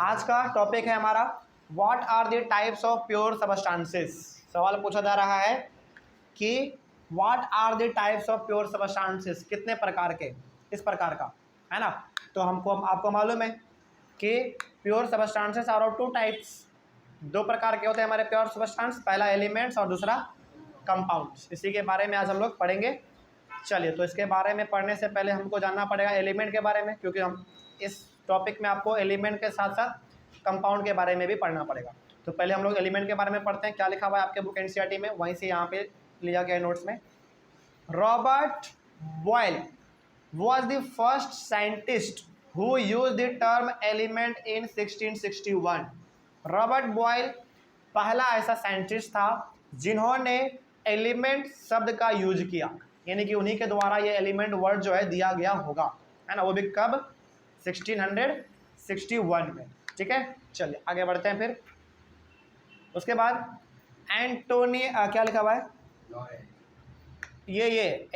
आज का टॉपिक है हमारा what are the types of pure substances. सवाल पूछा जा रहा है कि what are the types of pure substances, कितने प्रकार के, इस प्रकार का है ना। तो आपको मालूम है कि pure substances are of two types, दो प्रकार के होते हैं हमारे प्योर सबस्टांस, पहला एलिमेंट्स और दूसरा कंपाउंड्स। इसी के बारे में आज हम लोग पढ़ेंगे। चलिए, तो इसके बारे में पढ़ने से पहले हमको जानना पड़ेगा एलिमेंट के बारे में, क्योंकि हम इस टॉपिक में आपको एलिमेंट के साथ साथ कंपाउंड के बारे में भी पढ़ना पड़ेगा। तो पहले हम लोग एलिमेंट के बारे में पढ़ते हैं। क्या लिखा हुआ है आपके बुक एनसीईआरटी में, वहीं से यहाँ पे लिया गया नोट्स में। Robert Boyle was the first scientist who used the term element in 1661। Robert Boyle पहला ऐसा साइंटिस्ट था जिन्होंने एलिमेंट शब्द का यूज किया, यानी कि उन्हीं के द्वारा ये एलिमेंट वर्ड जो है दिया गया होगा, है ना। वो भी कब? 1661 में। ठीक है, चलिए आगे बढ़ते हैं। फिर उसके बाद क्या लिखा हुआ है? ये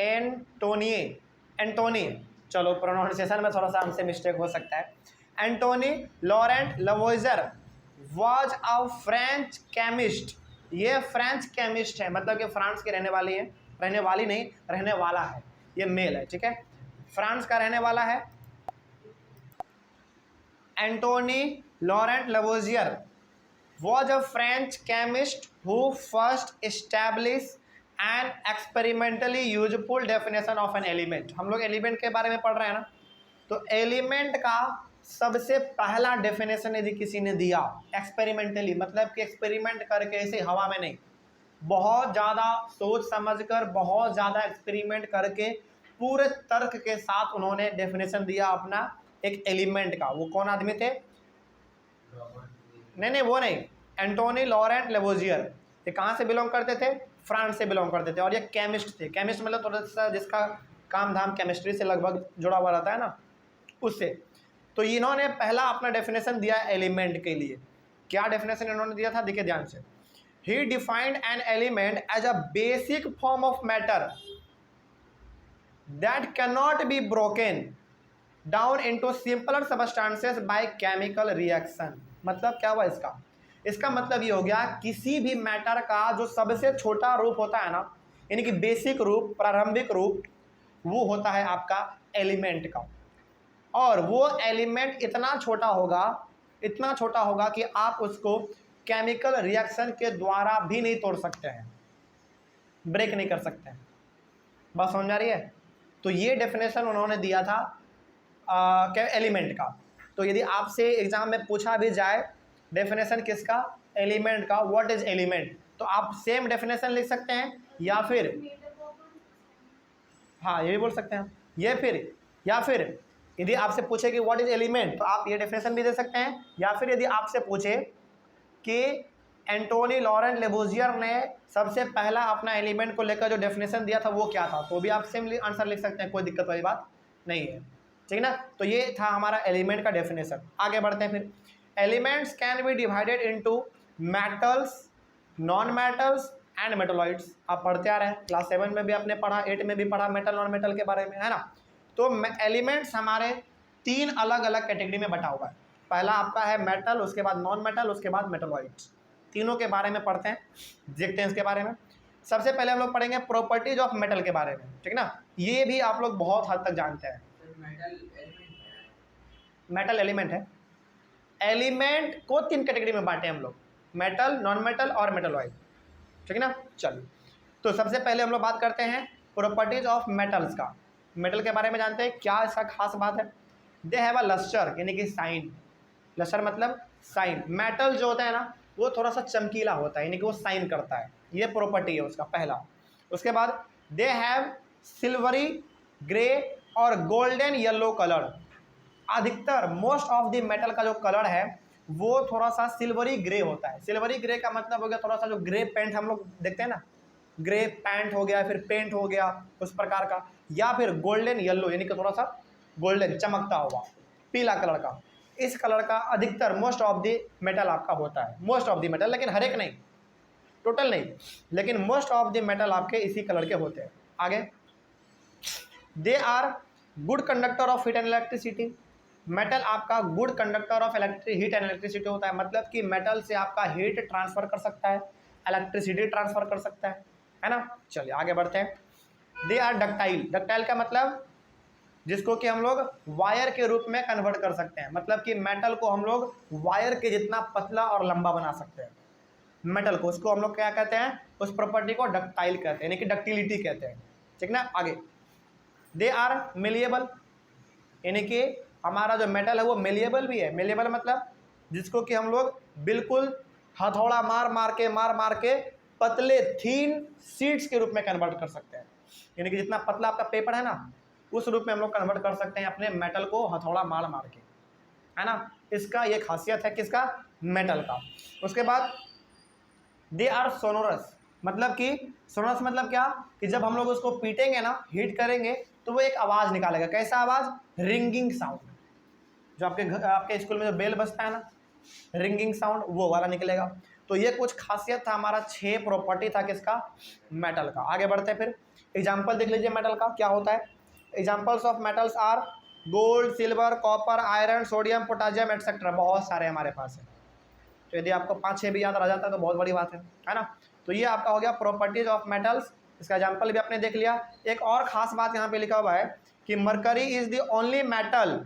एंटोनी, चलो प्रोनाउंसिएशन में थोड़ा सा हमसे मिस्टेक हो सकता है। Antoine Laurent Lavoisier was a French chemist. ये फ्रेंच केमिस्ट है, मतलब कि फ्रांस के रहने वाली है, रहने वाली नहीं, रहने वाला है, ये मेल है। ठीक है, फ्रांस का रहने वाला है। Antoine Laurent Lavoisier was a French chemist who first established an experimentally useful definition of an element। हम लोग एलिमेंट के बारे में पढ़ रहे हैं ना, तो एलिमेंट का सबसे पहला डेफिनेशन यदि किसी ने दिया एक्सपेरिमेंटली, मतलब कि एक्सपेरिमेंट करके, ऐसे हवा में नहीं, बहुत ज़्यादा सोच समझकर, बहुत ज़्यादा एक्सपेरिमेंट करके, पूरे तर्क के साथ उन्होंने डेफिनेशन दिया अपना एक एलिमेंट का। वो कौन आदमी थे? नहीं, वो नहीं, एंटोनी लॉरेंट लेवोजियर। ये कहाँ से बिलोंग करते थे? फ्रांस से बिलोंग करते थे, और ये केमिस्ट थे। केमिस्ट मतलब थोड़ा सा जिसका काम धाम केमिस्ट्री से लगभग जुड़ा हुआ रहता है ना, उससे। तो इन्होंने पहला अपना डेफिनेशन दिया एलिमेंट के लिए। क्या डेफिनेशन इन्होंने दिया था, देखिए ध्यान से। He defined an element as a basic form of matter that can not be broken down into simpler substances by chemical reaction. मतलब क्या हुआ इसका मतलब ये हो गया, किसी भी मैटर का जो सबसे छोटा रूप होता है ना, यानी कि बेसिक रूप, प्रारंभिक रूप, वो होता है आपका एलिमेंट का। और वो एलिमेंट इतना छोटा होगा कि आप उसको केमिकल रिएक्शन के द्वारा भी नहीं तोड़ सकते हैं, ब्रेक नहीं कर सकते हैं। बात समझ आ रही है? तो ये डेफिनेशन उन्होंने दिया था एलिमेंट का। तो यदि आपसे एग्जाम में पूछा भी जाए डेफिनेशन किसका? एलिमेंट का, व्हाट इज एलिमेंट, तो आप सेम डेफिनेशन लिख सकते हैं, या फिर हाँ ये भी बोल सकते हैं, या फिर यदि आपसे पूछे कि व्हाट इज एलिमेंट, तो आप ये डेफिनेशन भी दे सकते हैं। या फिर यदि आपसे पूछे कि एंटोनी लॉरेंट लेवोजियर ने सबसे पहला अपना एलिमेंट को लेकर जो डेफिनेशन दिया था वो क्या था, तो भी आप सेम आंसर लिख सकते हैं, कोई दिक्कत वाली बात नहीं है। ठीक ना, तो ये था हमारा एलिमेंट का डेफिनेशन। आगे बढ़ते हैं। फिर elements can be divided into metals, non metals and metalloids. आप पढ़ते आ रहे हैं, क्लास 7 में भी आपने पढ़ा, 8 में भी पढ़ा मेटल नॉन मेटल के बारे में, है ना। तो एलिमेंट्स हमारे 3 अलग अलग कैटेगरी में बटा हुआ है। पहला आपका है मेटल, उसके बाद नॉन मेटल, उसके बाद मेटलॉइड्स। तीनों के बारे में पढ़ते हैं, देखते हैं इसके बारे में। सबसे पहले हम लोग पढ़ेंगे प्रॉपर्टीज ऑफ मेटल के बारे में, ठीक ना। ये भी आप लोग बहुत हद तक जानते हैं, मेटल एलिमेंट है। एलिमेंट को 3 कैटेगरी में बांटे हम लोग, मेटल, नॉन मेटल और मेटलॉइड, ठीक है ना। चलिए, तो सबसे पहले हम लोग बात करते हैं प्रॉपर्टीज ऑफ मेटल्स का। मेटल के बारे में जानते हैं, क्या इसका खास बात है? दे हैव अ लस्टर, यानी कि साइन। लस्टर मतलब साइन। मेटल जो होता है ना, वो थोड़ा सा चमकीला होता है, यानी कि वो साइन करता है, ये प्रॉपर्टी है उसका पहला। उसके बाद दे हैव सिल्वरी ग्रे और गोल्डन येलो कलर। अधिकतर मोस्ट ऑफ द मेटल का जो कलर है वो थोड़ा सा सिल्वरी ग्रे होता है। सिल्वरी ग्रे का मतलब हो गया थोड़ा सा जो ग्रे पेंट हम लोग देखते हैं ना, ग्रे पैंट हो गया, फिर पेंट हो गया उस प्रकार का, या फिर गोल्डन येलो, यानी कि थोड़ा सा गोल्डन चमकता हुआ पीला कलर का। इस कलर का अधिकतर मोस्ट ऑफ द मेटल आपका होता है, मोस्ट ऑफ द मेटल, लेकिन हर एक नहीं, टोटल नहीं, लेकिन मोस्ट ऑफ द मेटल आपके इसी कलर के होते हैं। आगे, they are good conductor of heat and electricity. Metal आपका good conductor of electric heat and electricity होता है, मतलब कि मेटल से आपका हीट ट्रांसफर कर सकता है, इलेक्ट्रिसिटी ट्रांसफर कर सकता है ना। चलिए आगे बढ़ते हैं। दे आर डक्टाइल, डक्टाइल का मतलब जिसको कि हम लोग वायर के रूप में कन्वर्ट कर सकते हैं, मतलब कि मेटल को हम लोग वायर के जितना पतला और लंबा बना सकते हैं मेटल को, उसको हम लोग क्या कहते हैं, उस प्रॉपर्टी को डक्टाइल कहते हैं, यानी कि डक्टिलिटी कहते हैं, ठीक ना। आगे दे आर मेलिएबल, यानी कि हमारा जो मेटल है वो मेलिएबल भी है। मेलिएबल मतलब जिसको कि हम लोग बिल्कुल हथौड़ा मार मार के पतले थीन शीट्स के रूप में कन्वर्ट कर सकते हैं, यानी कि जितना पतला आपका पेपर है ना उस रूप में हम लोग कन्वर्ट कर सकते हैं अपने मेटल को हथौड़ा मार के, है ना। इसका ये खासियत है किसका, मेटल का। उसके बाद दे आर सोनोरस, मतलब कि सोनोरस मतलब क्या, कि जब हम लोग उसको पीटेंगे ना, हीट करेंगे तो वो एक आवाज़ निकालेगा। कैसा आवाज़, रिंगिंग साउंड, जो आपके स्कूल में जो बेल बजता है ना, रिंगिंग साउंड, वो वाला निकलेगा। तो ये कुछ खासियत था, हमारा 6 प्रॉपर्टी था किसका, मेटल का। आगे बढ़ते हैं फिर, एग्जाम्पल देख लीजिए मेटल का क्या होता है। Examples of metals are gold, silver, copper, iron, sodium, potassium etcetera, बहुत सारे हमारे पास है। तो यदि आपको 5-6 भी याद रह जाता है तो बहुत बड़ी बात है ना। तो ये आपका हो गया प्रॉपर्टीज ऑफ मेटल्स, इसका एग्जाम्पल भी आपने देख लिया। एक और खास बात यहाँ पे लिखा हुआ है कि mercury is the only metal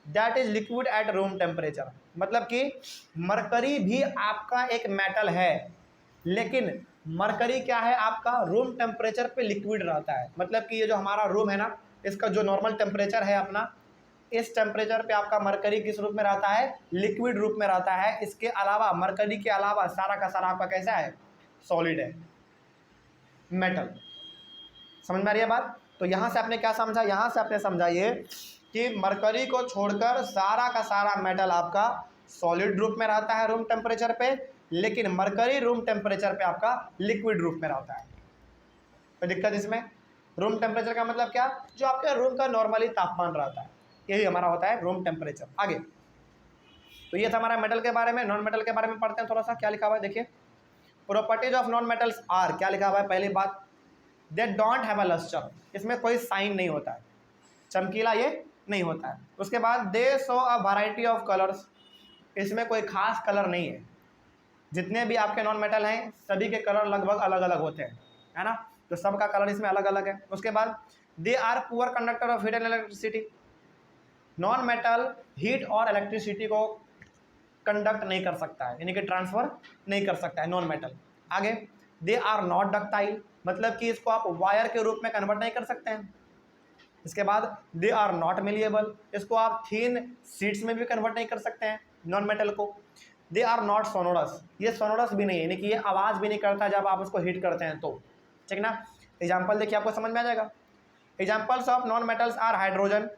that is liquid at room temperature, मतलब कि मरकरी भी आपका एक मेटल है, लेकिन मरकरी क्या है आपका, रूम टेम्परेचर पे लिक्विड रहता है। मतलब कि ये जो हमारा रूम है ना, इसका जो नॉर्मल टेम्परेचर है अपना, इस टेम्परेचर पे आपका मरकरी किस रूप में रहता है, लिक्विड रूप में रहता है। इसके अलावा मरकरी के अलावा सारा का सारा आपका कैसा है, सॉलिड है, मेटल। समझ में आ रही है बात। तो यहाँ से आपने क्या समझा, यहाँ से आपने समझा ये कि मरकरी को छोड़कर सारा का सारा मेटल आपका सॉलिड रूप में रहता है रूम टेम्परेचर पे, लेकिन मरकरी रूम टेम्परेचर पे आपका लिक्विड रूप में रहता है। कोई दिक्कत इसमें, रूम टेम्परेचर का मतलब क्या, जो आपके रूम का नॉर्मली तापमान रहता है, यही हमारा होता है रूम टेम्परेचर। आगे तो ये था हमारा मेटल के बारे में। नॉन मेटल के बारे में पढ़ते हैं थोड़ा सा, क्या लिखा हुआ है देखिए। Properties of non metals are, क्या लिखा हुआ है, पहली बात they don't have a lustre, इसमें कोई साइन नहीं होता है, चमकीला ये नहीं होता है। उसके बाद दे show a variety of colours, इसमें कोई खास कलर नहीं है, जितने भी आपके नॉन मेटल हैं सभी के कलर लगभग अलग अलग होते हैं, है ना, तो सबका कलर इसमें अलग अलग है। उसके बाद they are poor conductor of heat and electricity, non metal heat और इलेक्ट्रिसिटी को कंडक्ट नहीं कर सकता है, यानी कि ट्रांसफर नहीं कर सकता है नॉन मेटल। आगे दे आर नॉट डक्टाइल, मतलब कि इसको आप वायर के रूप में कन्वर्ट नहीं कर सकते हैं। इसके बाद दे आर नॉट मेलिएबल, इसको आप थीन शीट्स में भी कन्वर्ट नहीं कर सकते हैं नॉन मेटल को। दे आर नॉट सोनोरस, ये सोनोरस भी नहीं है, यानी कि ये आवाज़ भी नहीं करता जब आप उसको हीट करते हैं तो, ठीक ना। एग्जाम्पल देखिए आपको समझ में आ जाएगा। Examples of non metals are hydrogen,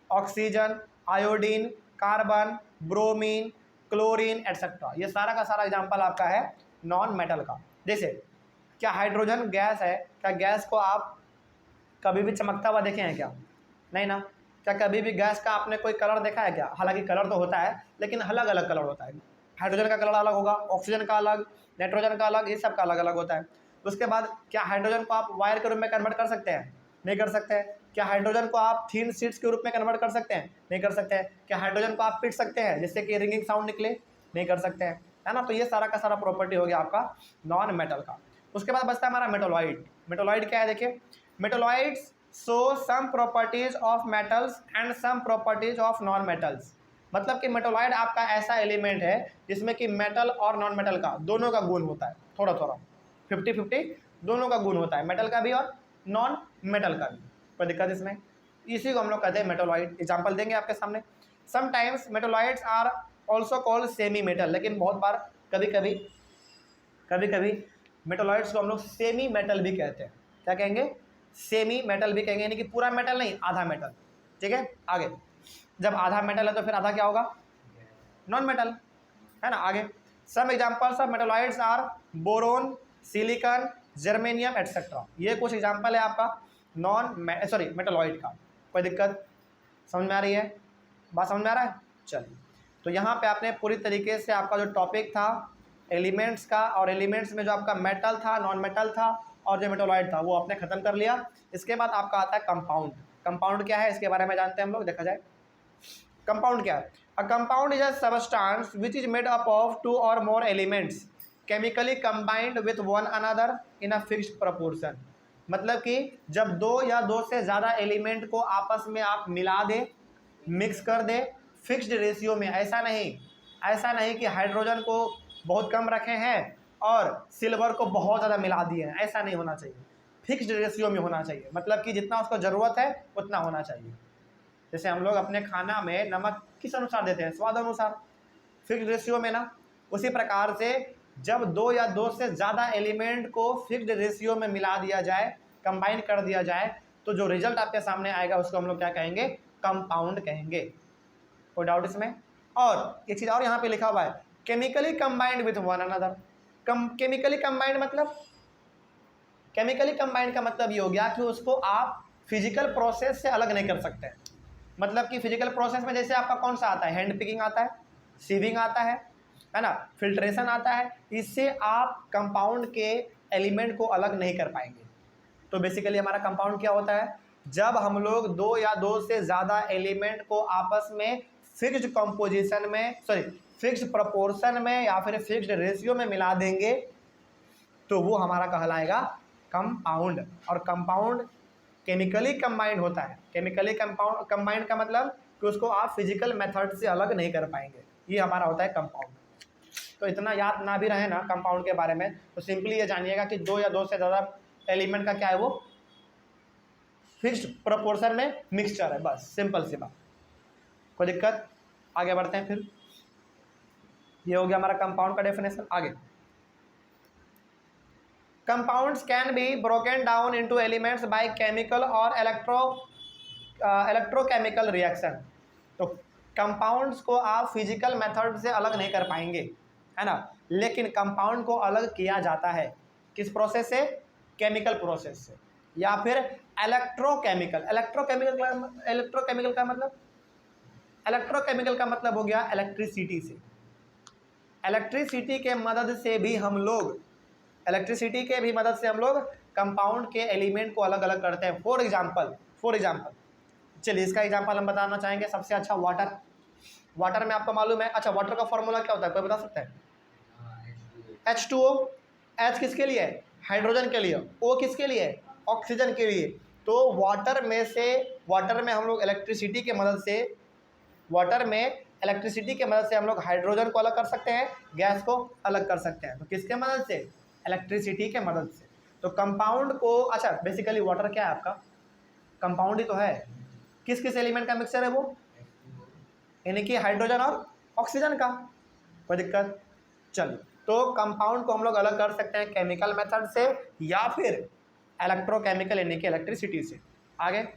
oxygen, iodine, carbon, bromine, chlorine etcetera, ये सारा का सारा एग्जाम्पल आपका है नॉन मेटल का। जैसे क्या हाइड्रोजन गैस है, क्या गैस को आप कभी भी चमकता हुआ देखे हैं क्या, नहीं ना। क्या कभी भी गैस का आपने कोई कलर देखा है क्या, हालांकि कलर तो होता है लेकिन अलग अलग कलर होता है, हाइड्रोजन का कलर अलग होगा, ऑक्सीजन का अलग, नाइट्रोजन का अलग, ये सब का अलग अलग होता है। उसके बाद क्या हाइड्रोजन को आप वायर के रूप में कन्वर्ट कर सकते हैं, नहीं कर सकते हैं। क्या हाइड्रोजन को आप थीन शीट्स के रूप में कन्वर्ट कर सकते हैं, नहीं कर सकते हैं। क्या हाइड्रोजन को आप पीट सकते हैं जिससे कि रिंगिंग साउंड निकले, नहीं कर सकते हैं, है ना। तो ये सारा का सारा प्रॉपर्टी हो गया आपका नॉन मेटल का। उसके बाद बचता है हमारा मेटोलॉइड। मेटोलॉइड क्या है देखिए, metalloids show some properties of metals and some properties of non metals, मतलब कि मेटोलॉइड आपका ऐसा एलिमेंट है जिसमें कि मेटल और नॉन मेटल का दोनों का गुण होता है, थोड़ा थोड़ा 50-50 दोनों का गुण होता है, मेटल का भी और नॉन मेटल का भी। कोई दिक्कत इसमें, इसी को हम लोग कहते हैं मेटोलॉइड। एग्जाम्पल देंगे आपके सामने। Sometimes metalloids are also called semi metal, लेकिन बहुत बार कभी कभी मेटोलॉइड्स को हम लोग सेमी मेटल भी कहते हैं। क्या कहेंगे, सेमी मेटल भी कहेंगे, यानी कि पूरा मेटल नहीं, आधा मेटल, ठीक है। आगे जब आधा मेटल है तो फिर आधा क्या होगा, नॉन मेटल, है ना। आगे some examples of metalloids are boron, silicon, germanium etcetera, ये कुछ एग्जांपल है आपका मेटोलॉइड का। कोई दिक्कत समझ में आ रही है, बात समझ में आ रहा है। चलिए, तो यहाँ पे आपने पूरी तरीके से आपका जो टॉपिक था एलिमेंट्स का, और एलिमेंट्स में जो आपका मेटल था, नॉन मेटल था और जो मेटोलॉइड था, वो आपने खत्म कर लिया। इसके बाद आपका आता है कंपाउंड। कंपाउंड क्या है इसके बारे में जानते हैं हम लोग, देखा जाए। कंपाउंड क्या है? A compound is a substance which is made up of 2 और more elements chemically combined with one another in a fixed proportion. मतलब कि जब दो या दो से ज़्यादा एलिमेंट को आपस में आप मिला दे, मिक्स कर दे फिक्स्ड रेशियो में। ऐसा नहीं कि हाइड्रोजन को बहुत कम रखे हैं और सिल्वर को बहुत ज़्यादा मिला दिए हैं, ऐसा नहीं होना चाहिए। फिक्स्ड रेशियो में होना चाहिए, मतलब कि जितना उसको ज़रूरत है उतना होना चाहिए। जैसे हम लोग अपने खाना में नमक किस अनुसार देते हैं? स्वाद अनुसार, फिक्स्ड रेशियो में ना। उसी प्रकार से जब दो या दो से ज़्यादा एलिमेंट को फिक्स्ड रेशियो में मिला दिया जाए, कंबाइन कर दिया जाए, तो जो रिजल्ट आपके सामने आएगा उसको हम लोग क्या कहेंगे? कंपाउंड कहेंगे। कोई डाउट इसमें? और एक चीज़ और यहाँ पे लिखा हुआ है, chemically combined with one another. Chemically combined मतलब, केमिकली कंबाइंड का मतलब ये हो गया कि उसको आप फिजिकल प्रोसेस से अलग नहीं कर सकते। मतलब कि फिजिकल प्रोसेस में जैसे आपका कौन सा आता है? हैंड पिकिंग आता है, सीविंग आता है ना, फिल्ट्रेशन आता है। इससे आप कंपाउंड के एलिमेंट को अलग नहीं कर पाएंगे। तो बेसिकली हमारा कंपाउंड क्या होता है? जब हम लोग दो या दो से ज़्यादा एलिमेंट को आपस में फिक्स्ड कंपोजिशन में, फिक्स्ड प्रपोर्शन में या फिर फिक्स्ड रेशियो में मिला देंगे तो वो हमारा कहलाएगा कंपाउंड। और कंपाउंड केमिकली कंबाइंड होता है। केमिकली कंबाइंड का मतलब कि उसको आप फिजिकल मेथड से अलग नहीं कर पाएंगे, ये हमारा होता है कंपाउंड। तो इतना याद ना भी रहे ना कंपाउंड के बारे में, तो सिंपली ये जानिएगा कि दो या दो से ज़्यादा एलिमेंट का क्या है? वो फिक्स्ड प्रोपोर्शन में मिक्सचर है, बस सिंपल सी बात। कोई दिक्कत? आगे बढ़ते हैं फिर। ये हो गया हमारा कंपाउंड का डेफिनेशन। आगे, compounds can be broken down into elements by chemical और इलेक्ट्रोकेमिकल रिएक्शन। तो कंपाउंड्स को आप फिजिकल मेथड से अलग नहीं कर पाएंगे, है ना, लेकिन कंपाउंड को अलग किया जाता है किस प्रोसेस से? केमिकल प्रोसेस से, या फिर इलेक्ट्रोकेमिकल। इलेक्ट्रोकेमिकल का मतलब हो गया इलेक्ट्रिसिटी से। इलेक्ट्रिसिटी के मदद से भी हम लोग कंपाउंड के एलिमेंट को अलग अलग करते हैं। फॉर एग्जाम्पल चलिए इसका एग्जाम्पल हम बताना चाहेंगे। सबसे अच्छा वाटर में आपको मालूम है। अच्छा, वाटर का फॉर्मूला क्या होता है, कोई बता सकता है? H2O। H किसके लिए है? हाइड्रोजन के लिए। O किसके लिए है? ऑक्सीजन के लिए। तो वाटर में हम लोग इलेक्ट्रिसिटी के मदद से हम लोग हाइड्रोजन को अलग कर सकते हैं, गैस को अलग कर सकते हैं। तो किसके मदद से? इलेक्ट्रिसिटी के मदद से। तो कंपाउंड को, अच्छा बेसिकली वाटर क्या है आपका? कंपाउंड ही तो है। किस किस एलिमेंट का मिक्सचर है वो? यानी कि हाइड्रोजन और ऑक्सीजन का। कोई दिक्कत? चलिए, तो कंपाउंड को हम लोग अलग कर सकते हैं केमिकल मेथड से या फिर इलेक्ट्रोकेमिकल यानी कि इलेक्ट्रिसिटी से। आगे,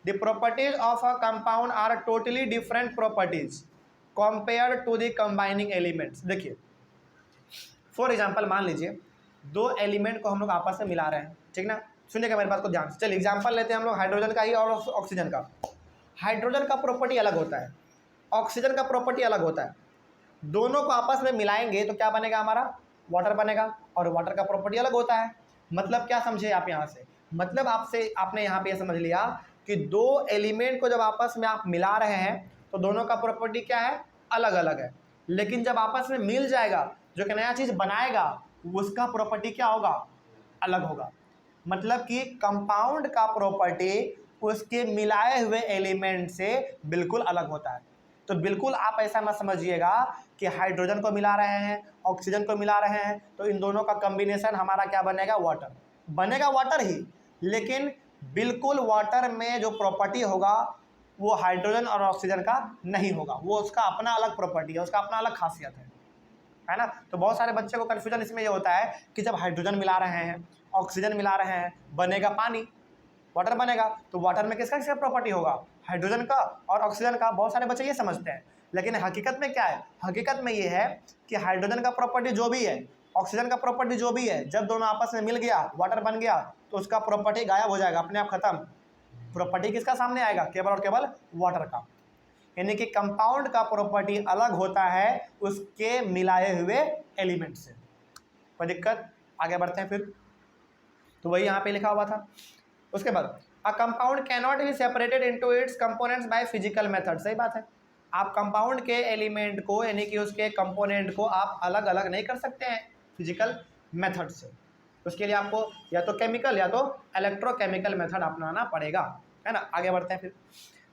the properties of a compound are totally different properties compare to the combining elements. देखिए फॉर एग्जाम्पल मान लीजिए दो एलिमेंट को हम लोग आपस में मिला रहे हैं, ठीक ना। सुनिएगा मेरी बात को ध्यान से। चलिए एग्जाम्पल लेते हैं हम लोग हाइड्रोजन का ही और ऑक्सीजन का। हाइड्रोजन का प्रॉपर्टी अलग होता है, ऑक्सीजन का प्रॉपर्टी अलग होता है। दोनों को आपस में मिलाएंगे तो क्या बनेगा? हमारा वाटर बनेगा। और वाटर का प्रॉपर्टी अलग होता है। मतलब क्या समझे आप यहाँ से? मतलब आपने यहाँ पे यह समझ लिया कि दो एलिमेंट को जब आपस में आप मिला रहे हैं तो दोनों का प्रॉपर्टी क्या है? अलग अलग है। लेकिन जब आपस में मिल जाएगा, जो कि नया चीज़ बनाएगा, उसका प्रॉपर्टी क्या होगा? अलग होगा। मतलब कि कंपाउंड का प्रॉपर्टी उसके मिलाए हुए एलिमेंट से बिल्कुल अलग होता है। तो बिल्कुल आप ऐसा मत समझिएगा कि हाइड्रोजन को मिला रहे हैं, ऑक्सीजन को मिला रहे हैं तो इन दोनों का कॉम्बिनेशन हमारा क्या बनेगा? वाटर बनेगा। वाटर ही, लेकिन बिल्कुल वाटर में जो प्रॉपर्टी होगा वो हाइड्रोजन और ऑक्सीजन का नहीं होगा। वो उसका अपना अलग प्रॉपर्टी है, उसका अपना अलग खासियत है ना। तो बहुत सारे बच्चे को कन्फ्यूजन इसमें ये होता है कि जब हाइड्रोजन मिला रहे हैं, ऑक्सीजन मिला रहे हैं, बनेगा पानी, वाटर बनेगा। तो वाटर में किसका किसका प्रॉपर्टी होगा? हाइड्रोजन का और ऑक्सीजन का। बहुत सारे बच्चे ये समझते हैं, लेकिन हकीकत में क्या है? हकीकत में ये है कि हाइड्रोजन का प्रॉपर्टी जो भी है, ऑक्सीजन का प्रॉपर्टी जो भी है, जब दोनों आपस में मिल गया, वाटर बन गया, तो उसका प्रॉपर्टी गायब हो जाएगा, अपने आप खत्म। प्रॉपर्टी किसका सामने आएगा? केवल और केवल वाटर का। यानी कि कंपाउंड का प्रॉपर्टी अलग होता है उसके मिलाए हुए एलिमेंट से। कोई दिक्कत? आगे बढ़ते हैं फिर। तो वही यहाँ पे लिखा हुआ था। उसके बाद a compound cannot be separated into its components by physical method. सही बात है, आप कंपाउंड के एलिमेंट को यानी कि उसके कंपोनेंट को आप अलग अलग नहीं कर सकते हैं फिजिकल मेथड से। उसके लिए आपको या तो केमिकल या तो इलेक्ट्रोकेमिकल मेथड अपनाना पड़ेगा, है ना। आगे बढ़ते हैं फिर।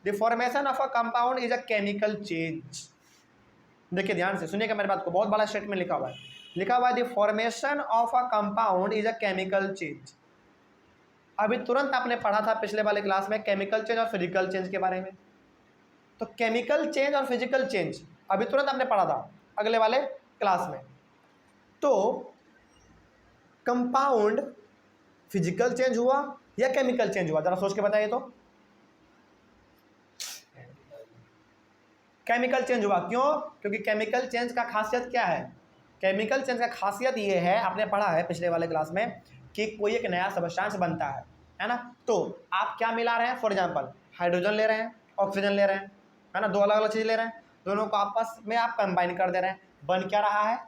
The formation of a compound is a chemical change. देखिए ध्यान से सुनिएगा मेरी बात को, बहुत बड़ा स्टेटमेंट लिखा हुआ है। लिखा हुआ है the formation of a compound is a chemical change. अभी तुरंत आपने पढ़ा था पिछले वाले क्लास में केमिकल चेंज और फिजिकल चेंज के बारे में। तो केमिकल चेंज और फिजिकल चेंज अभी तुरंत आपने पढ़ा था अगले वाले क्लास में। तो कंपाउंड फिजिकल चेंज हुआ या केमिकल चेंज हुआ, जरा सोच के बताइए। तो केमिकल चेंज हुआ। क्यों? क्योंकि केमिकल चेंज का खासियत क्या है? केमिकल चेंज का खासियत ये है, आपने पढ़ा है पिछले वाले क्लास में, कि कोई एक नया सब्सटेंस बनता है ना। तो आप क्या मिला रहे हैं? फॉर एग्जांपल हाइड्रोजन ले रहे हैं, ऑक्सीजन ले रहे हैं, है ना, दो अलग अलग चीज़ ले रहे हैं, दोनों को आपस में आप कंबाइन कर दे रहे हैं। बन क्या रहा है?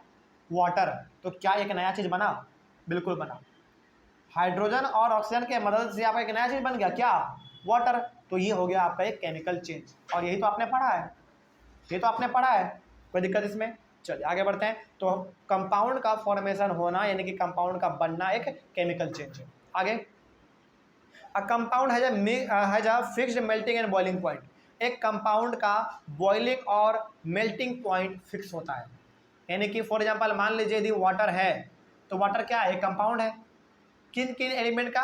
वाटर। तो क्या एक नया चीज़ बना? बिल्कुल बना। हाइड्रोजन और ऑक्सीजन के मदद से आपका एक नया चीज़ बन गया, क्या? वाटर। तो ये हो गया आपका एक केमिकल चेंज, और यही तो आपने पढ़ा है, ये तो आपने पढ़ा है, कोई दिक्कत इसमें? चलिए आगे बढ़ते हैं। तो कंपाउंड का फॉर्मेशन होना यानी कि कंपाउंड का बनना एक केमिकल चेंज है। आगे, a compound has a fixed melting and boiling point. एक कंपाउंड का बॉइलिंग और मेल्टिंग पॉइंट फिक्स होता है। यानी कि फॉर एग्जांपल मान लीजिए यदि वाटर है, तो वाटर क्या है? एक कंपाउंड है। किन किन एलिमेंट का?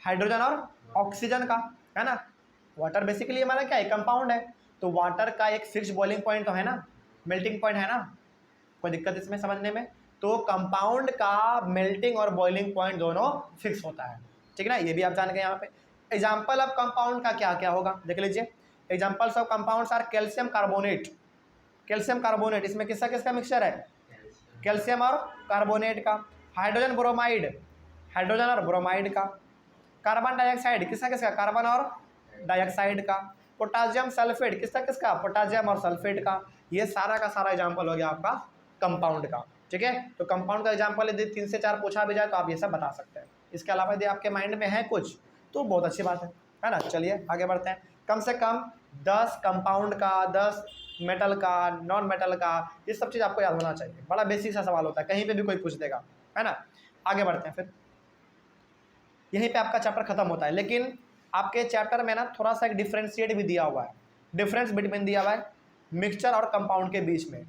हाइड्रोजन और ऑक्सीजन का, है ना। वाटर बेसिकली हमारा क्या है? कंपाउंड है। तो वाटर का एक फिक्स बॉइलिंग पॉइंट तो है ना, मेल्टिंग पॉइंट है ना, कोई दिक्कत इसमें समझने में? तो कंपाउंड का मेल्टिंग और बॉइलिंग पॉइंट दोनों फिक्स होता है, ठीक है ना। ये भी आप जान गए। यहाँ पे एग्जाम्पल ऑफ कंपाउंड का क्या क्या होगा देख लीजिए। Examples of compounds are calcium carbonate. Calcium carbonate, इसमें किसका किसका मिक्सचर है? कैल्शियम और कार्बोनेट का। हाइड्रोजन ब्रोमाइड, हाइड्रोजन और ब्रोमाइड का। कार्बन डाइऑक्साइड, किसका किसका? कार्बन और डाइऑक्साइड का। पोटासियम सल्फेट, किसका किसका? पोटासियम और सल्फेट का। ये सारा का सारा एग्जाम्पल हो गया आपका कंपाउंड का, ठीक है। तो कंपाउंड का एग्जाम्पल यदि 3 से 4 पूछा भी जाए तो आप ये सब बता सकते हैं। इसके अलावा यदि आपके माइंड में है कुछ तो बहुत अच्छी बात है ना। चलिए आगे बढ़ते हैं। कम से कम 10 कंपाउंड का, 10 मेटल का, नॉन मेटल का, ये सब चीज़ आपको याद होना चाहिए। बड़ा बेसिक सा सवाल होता है, कहीं पे भी कोई पूछ देगा, है ना। आगे बढ़ते हैं फिर। यहीं पे आपका चैप्टर खत्म होता है, लेकिन आपके चैप्टर में ना थोड़ा सा एक डिफ्रेंशिएट भी दिया हुआ है, डिफरेंस बिटवीन दिया हुआ है मिक्सचर और कंपाउंड के बीच में।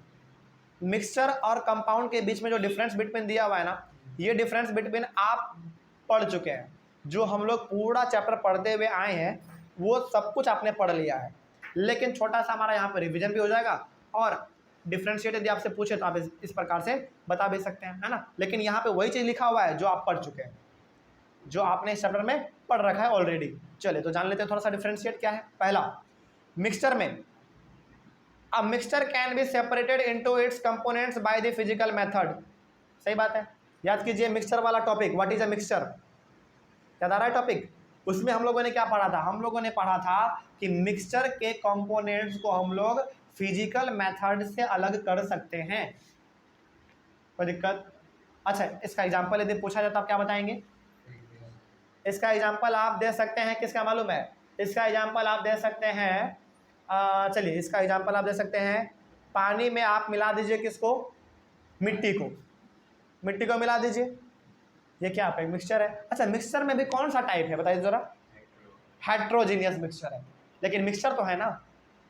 मिक्सचर और कंपाउंड के बीच में जो डिफरेंस बिटवीन दिया हुआ है ना, ये डिफरेंस बिटवीन आप पढ़ चुके हैं। जो हम लोग पूरा चैप्टर पढ़ते हुए आए हैं वो सब कुछ आपने पढ़ लिया है, लेकिन छोटा सा हमारा यहाँ पर रिविजन भी हो जाएगा, और डिफ्रेंशिएट यदि आपसे पूछे तो आप इस प्रकार से बता भी सकते हैं, है ना। लेकिन यहाँ पे वही चीज़ लिखा हुआ है जो आप पढ़ चुके हैं, जो आपने इस चैप्टर में पढ़ रखा है ऑलरेडी। चलिए तो जान लेते हैं थोड़ा सा डिफरेंशिएट क्या है। पहला, मिक्सचर में a mixture can be separated into its components by the physical method. सही बात है, याद कीजिए मिक्सचर वाला topic, what is a mixture, याद आ रहा है टॉपिक? उसमें हम लोगों ने क्या पढ़ा था? हम लोगों ने पढ़ा था कि मिक्सचर के कंपोनेंट्स को हम लोग फिजिकल मेथड से अलग कर सकते हैं। कोई दिक्कत? अच्छा, इसका एग्जांपल यदि पूछा जाए तो आप क्या बताएंगे? इसका एग्जांपल आप दे सकते हैं, किसका मालूम है? इसका एग्जांपल आप दे सकते हैं, चलिए इसका एग्जांपल आप दे सकते हैं, पानी में आप मिला दीजिए किसको? मिट्टी को। मिट्टी को मिला दीजिए, ये क्या आपका मिक्सचर है। अच्छा, मिक्सचर में भी कौन सा टाइप है बताइए जरा? हेट्रोजीनियस मिक्सचर है, लेकिन मिक्सचर तो है ना।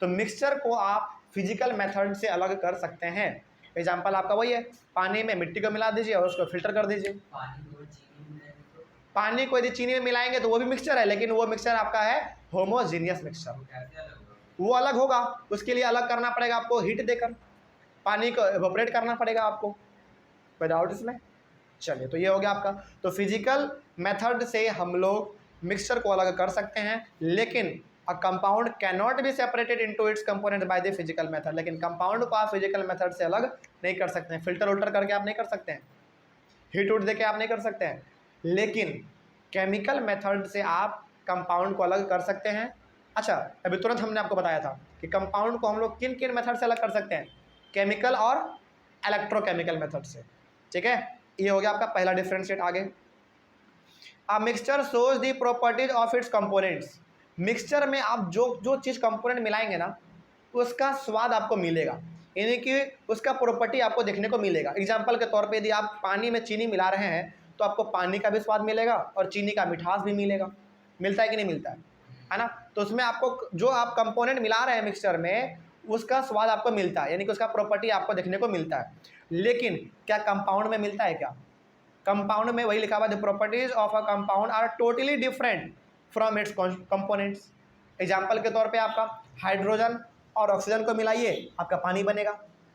तो मिक्सचर को आप फिजिकल मेथड से अलग कर सकते हैं। एग्जांपल आपका वही है, पानी में मिट्टी को मिला दीजिए और उसको फिल्टर कर दीजिए। पानी को यदि चीनी में मिलाएंगे तो वो भी मिक्सचर है, लेकिन वो मिक्सचर आपका है होमोजीनियस मिक्सचर। वो अलग होगा, उसके लिए अलग करना पड़ेगा आपको हीट देकर, पानी को एवोपरेट करना पड़ेगा आपको, कोई डाउट इसमें? चलिए तो ये हो गया आपका। तो फिजिकल मेथड से हम लोग मिक्सचर को अलग कर सकते हैं, लेकिन a compound can not be separated into its component by the physical method. लेकिन कंपाउंड को आप फिजिकल मेथड से अलग नहीं कर सकते हैं, फिल्टर उल्टर करके आप नहीं कर सकते हैं, हीट उट दे के आप नहीं कर सकते हैं, लेकिन केमिकल मेथड से आप कंपाउंड को अलग कर सकते हैं। अच्छा, अभी तुरंत हमने आपको बताया था कि कंपाउंड को हम लोग किन किन मेथड से अलग कर सकते हैं? केमिकल और इलेक्ट्रोकेमिकल मेथड से, ठीक है। ये हो गया आपका पहला डिफरेंशिएट। आगे, a mixture shows the properties of its components. Mixture में आप जो जो चीज़ कंपोनेंट मिलाएंगे ना, उसका स्वाद आपको मिलेगा, यानी कि उसका प्रॉपर्टी आपको देखने को मिलेगा। एग्जाम्पल के तौर पे यदि आप पानी में चीनी मिला रहे हैं तो आपको पानी का भी स्वाद मिलेगा और चीनी का मिठास भी मिलेगा। मिलता है कि नहीं मिलता है ना? तो उसमें आपको जो आप कंपोनेंट मिला रहे हैं मिक्सचर में उसका स्वाद आपको मिलता है, यानी कि उसका प्रॉपर्टी आपको देखने को मिलता है। लेकिन क्या कंपाउंड में मिलता है? क्या कंपाउंड में वही लिखा हुआ the properties of a compound are totally different from its components. Example के तौर पे आपका हाइड्रोजन और ऑक्सीजन को मिलाइए, आपका पानी बनेगा,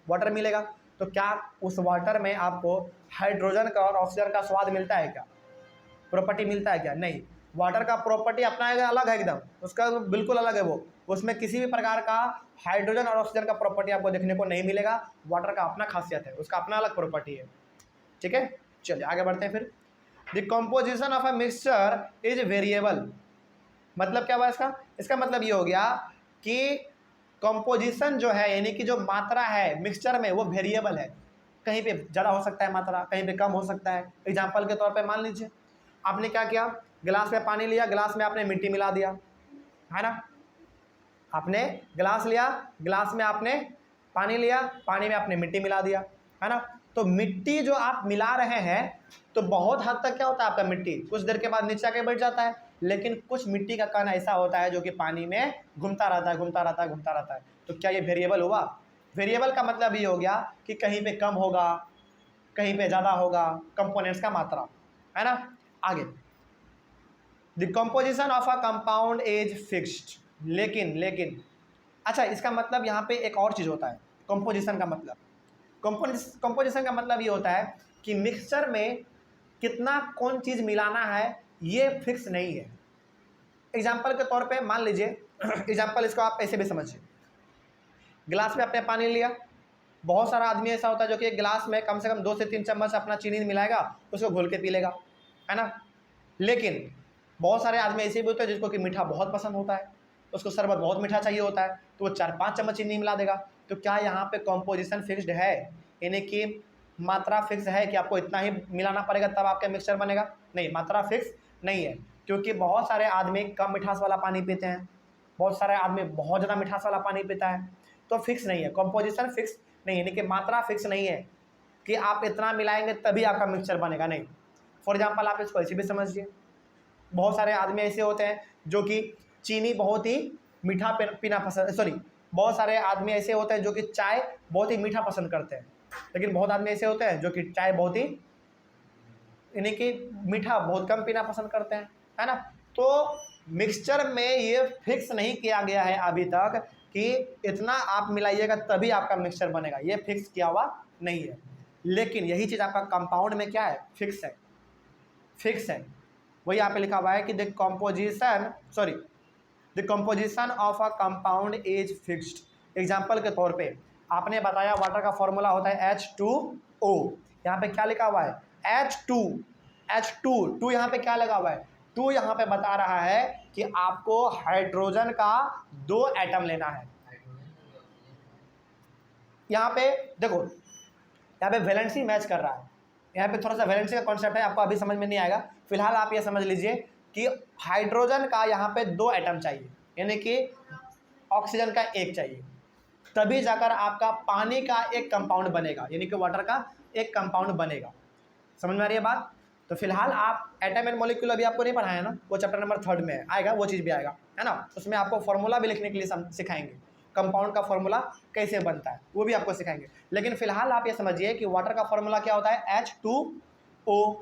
वाटर मिलेगा। तो क्या उस वाटर में आपको हाइड्रोजन का और ऑक्सीजन का स्वाद मिलता है? क्या प्रॉपर्टी मिलता है? क्या नहीं। वाटर का प्रॉपर्टी अपना अलग है, एकदम उसका बिल्कुल अलग है। वो उसमें किसी भी प्रकार का हाइड्रोजन और ऑक्सीजन का प्रॉपर्टी आपको देखने को नहीं मिलेगा। वाटर का अपना खासियत है, उसका अपना अलग प्रॉपर्टी है। ठीक है, चलिए आगे बढ़ते हैं। फिर the composition of a mixture is variable. मतलब क्या हुआ इसका? इसका मतलब ये हो गया कि कंपोजिशन जो है, यानी कि जो मात्रा है मिक्सचर में, वो वेरिएबल है। कहीं पे ज़्यादा हो सकता है मात्रा, कहीं पे कम हो सकता है। एग्जाम्पल के तौर पे मान लीजिए आपने क्या किया, गिलास में पानी लिया, गिलास में आपने मिट्टी मिला दिया, है ना? आपने गिलास लिया, गिलास में आपने पानी लिया, पानी में आपने मिट्टी मिला दिया, है ना? तो मिट्टी जो आप मिला रहे हैं तो बहुत हद तक क्या होता है आपका मिट्टी कुछ देर के बाद नीचे आके बैठ जाता है। लेकिन कुछ मिट्टी का कण ऐसा होता है जो कि पानी में घूमता रहता है, घूमता रहता है, घूमता रहता है। तो क्या ये वेरिएबल हुआ? वेरिएबल का मतलब ये हो गया कि कहीं पे कम होगा, कहीं पे ज़्यादा होगा, कंपोनेंट्स का मात्रा, है ना? आगे the composition of a compound is fixed. लेकिन अच्छा, इसका मतलब यहाँ पे एक और चीज़ होता है। कंपोजिशन का मतलब, कंपोजिशन का मतलब ये होता है कि मिक्सचर में कितना कौन चीज़ मिलाना है ये फिक्स नहीं है। एग्जाम्पल के तौर पे मान लीजिए एग्जाम्पल इसको आप ऐसे भी समझिए। गिलास में आपने पानी लिया, बहुत सारा आदमी ऐसा होता है जो कि एक गिलास में कम से कम 2 से 3 चम्मच अपना चीनी मिलाएगा, उसको घोल के पी लेगा, है ना? लेकिन बहुत सारे आदमी ऐसे भी होते हैं जिसको कि मीठा बहुत पसंद होता है, उसको शरबत बहुत मीठा चाहिए होता है, तो वो 4-5 चम्मच चीनी मिला देगा। तो क्या यहाँ पे कंपोजिशन फिक्स्ड है, यानी कि मात्रा फिक्स है कि आपको इतना ही मिलाना पड़ेगा तब आपका मिक्सचर बनेगा? नहीं, मात्रा फिक्स नहीं है, क्योंकि बहुत सारे आदमी कम मिठास वाला पानी पीते हैं, बहुत सारे आदमी बहुत ज़्यादा मिठास वाला पानी पीता है। तो फिक्स नहीं है, कंपोजिशन फिक्स नहीं है, यानी कि मात्रा फिक्स नहीं है कि आप इतना मिलाएंगे तभी आपका मिक्सचर बनेगा, नहीं। फॉर एग्जाम्पल आप इसको ऐसे भी समझिए, बहुत सारे आदमी ऐसे होते हैं जो कि चीनी बहुत ही मीठा पीना पसंद, सॉरी, बहुत सारे आदमी ऐसे होते हैं जो कि चाय बहुत ही मीठा पसंद करते हैं, लेकिन बहुत आदमी ऐसे होते हैं जो कि चाय बहुत ही, यानी कि मीठा बहुत कम पीना पसंद करते हैं, है ना? तो मिक्सचर में ये फिक्स नहीं किया गया है अभी तक कि इतना आप मिलाइएगा तभी आपका मिक्सचर बनेगा, ये फिक्स किया हुआ नहीं है। लेकिन यही चीज़ आपका कंपाउंड में क्या है? फिक्स है, फिक्स है। वही यहाँ पे लिखा हुआ है कि the composition of a compound is fixed. Example के तौर पे आपने बताया वाटर का फॉर्मूला होता है H2O। यहाँ पे क्या लिखा हुआ है? H2 यहाँ पे क्या लगा हुआ है? 2 यहाँ पे बता रहा है कि आपको हाइड्रोजन का 2 एटम लेना है। यहाँ पे देखो, यहाँ पे वैलेंसी मैच कर रहा है, यहाँ पे थोड़ा सा वैलेंसी का कॉन्सेप्ट है, आपको अभी समझ में नहीं आएगा। फिलहाल आप ये समझ लीजिए कि हाइड्रोजन का यहाँ पे 2 एटम चाहिए, यानी कि ऑक्सीजन का 1 चाहिए, तभी जाकर आपका पानी का एक कंपाउंड बनेगा, यानी कि वाटर का एक कंपाउंड बनेगा। समझ में आ रही है बात? तो फिलहाल आप एटम एंड मॉलिक्यूल अभी आपको नहीं पढ़ाया ना, वो चैप्टर नंबर 3 में आएगा, वो चीज़ भी आएगा, है ना? उसमें आपको फॉर्मूला भी लिखने के लिए सिखाएंगे, कंपाउंड का फॉर्मूला कैसे बनता है वो भी आपको सिखाएंगे। लेकिन फिलहाल आप ये समझिए कि वाटर का फॉर्मूला क्या होता है? H2O।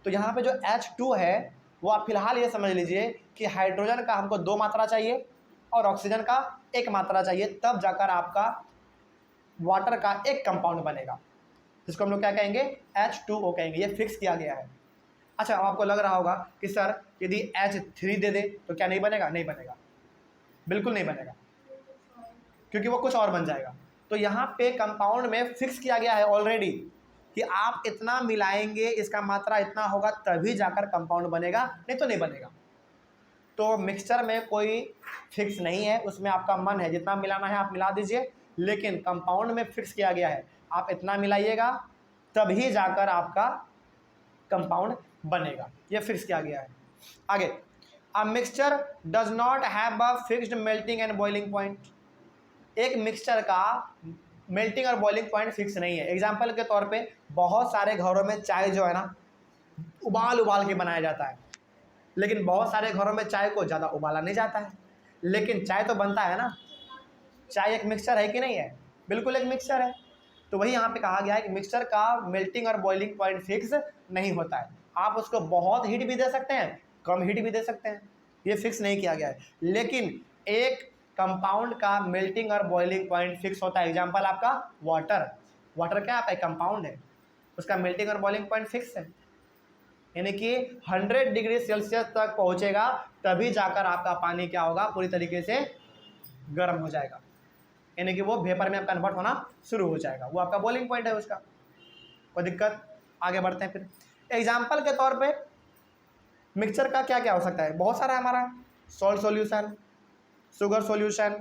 तो यहाँ पे जो H2 है वो आप फिलहाल ये समझ लीजिए कि हाइड्रोजन का हमको 2 मात्रा चाहिए और ऑक्सीजन का 1 मात्रा चाहिए, तब जाकर आपका वाटर का एक कंपाउंड बनेगा, जिसको हम लोग क्या कहेंगे? H2O कहेंगे। ये फिक्स किया गया है। अच्छा, आपको लग रहा होगा कि सर यदि H3 दे दे तो क्या नहीं बनेगा? नहीं बनेगा, बिल्कुल नहीं बनेगा, क्योंकि वो कुछ और बन जाएगा। तो यहाँ पे कंपाउंड में फिक्स किया गया है ऑलरेडी कि आप इतना मिलाएंगे, इसका मात्रा इतना होगा तभी जाकर कंपाउंड बनेगा, नहीं तो नहीं बनेगा। तो मिक्सचर में कोई फिक्स नहीं है, उसमें आपका मन है, जितना मिलाना है आप मिला दीजिए, लेकिन कंपाउंड में फिक्स किया गया है आप इतना मिलाइएगा तभी जाकर आपका कंपाउंड बनेगा, ये फिक्स किया गया है। आगे, a mixture does not have a fixed melting and boiling point. एक मिक्सचर का मेल्टिंग और बॉइलिंग पॉइंट फिक्स नहीं है। एग्जाम्पल के तौर पे बहुत सारे घरों में चाय जो है ना उबाल उबाल के बनाया जाता है, लेकिन बहुत सारे घरों में चाय को ज़्यादा उबाला नहीं जाता है, लेकिन चाय तो बनता है ना। चाय एक मिक्सचर है कि नहीं है? बिल्कुल एक मिक्सचर है। तो वही यहाँ पे कहा गया है कि मिक्सचर का मेल्टिंग और बॉइलिंग पॉइंट फिक्स नहीं होता है। आप उसको बहुत हीट भी दे सकते हैं, कम हीट भी दे सकते हैं, ये फिक्स नहीं किया गया है। लेकिन एक कंपाउंड का मेल्टिंग और बॉइलिंग पॉइंट फिक्स होता है। एग्जाम्पल आपका वाटर, वाटर क्या है? कंपाउंड है, उसका मेल्टिंग और बॉइलिंग पॉइंट फिक्स है, यानी कि 100 डिग्री सेल्सियस तक पहुंचेगा तभी जाकर आपका पानी क्या होगा? पूरी तरीके से गर्म हो जाएगा, यानी कि वो वेपर में कन्वर्ट होना शुरू हो जाएगा। वो आपका बॉइलिंग पॉइंट है उसका। कोई दिक्कत? आगे बढ़ते हैं फिर। एग्जाम्पल के तौर पे मिक्सचर का क्या क्या हो सकता है? बहुत सारा हमारा salt solution, sugar solution,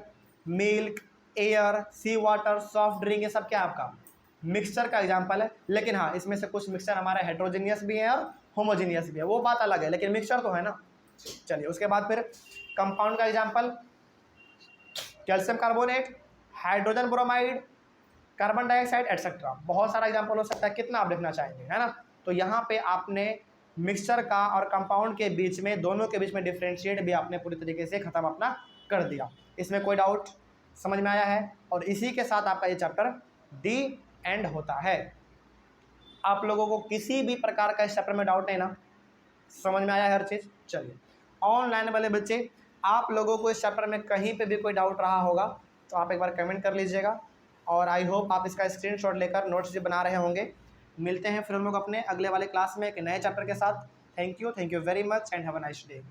milk, air, sea water, soft drink, ये सब क्या आपका मिक्सचर का एग्जाम्पल है। लेकिन हाँ, इसमें से कुछ मिक्सचर हमारे हेट्रोजीनियस भी है और होमोजीनियस भी है, वो बात अलग है, लेकिन मिक्सचर तो है ना। चलिए उसके बाद फिर कंपाउंड का example calcium carbonate, hydrogen bromide, carbon dioxide etcetera. बहुत सारा एग्जाम्पल हो सकता है, कितना आप लिखना चाहेंगे, है ना। तो यहाँ पे आपने मिक्सचर का और कंपाउंड के बीच में, दोनों के बीच में डिफ्रेंशिएट भी आपने पूरी तरीके से खत्म अपना कर दिया। इसमें कोई डाउट समझ में आया है? और इसी के साथ आपका ये चैप्टर दी एंड होता है। आप लोगों को किसी भी प्रकार का इस चैप्टर में डाउट नहीं ना? समझ में आया हर चीज़? चलिए, ऑनलाइन वाले बच्चे, आप लोगों को इस चैप्टर में कहीं पे भी कोई डाउट रहा होगा तो आप एक बार कमेंट कर लीजिएगा, और आई होप आप इसका स्क्रीनशॉट लेकर नोट्स भी बना रहे होंगे। मिलते हैं फिर हम लोग अपने अगले वाले क्लास में एक नए चैप्टर के साथ। Thank you very much and have a nice day.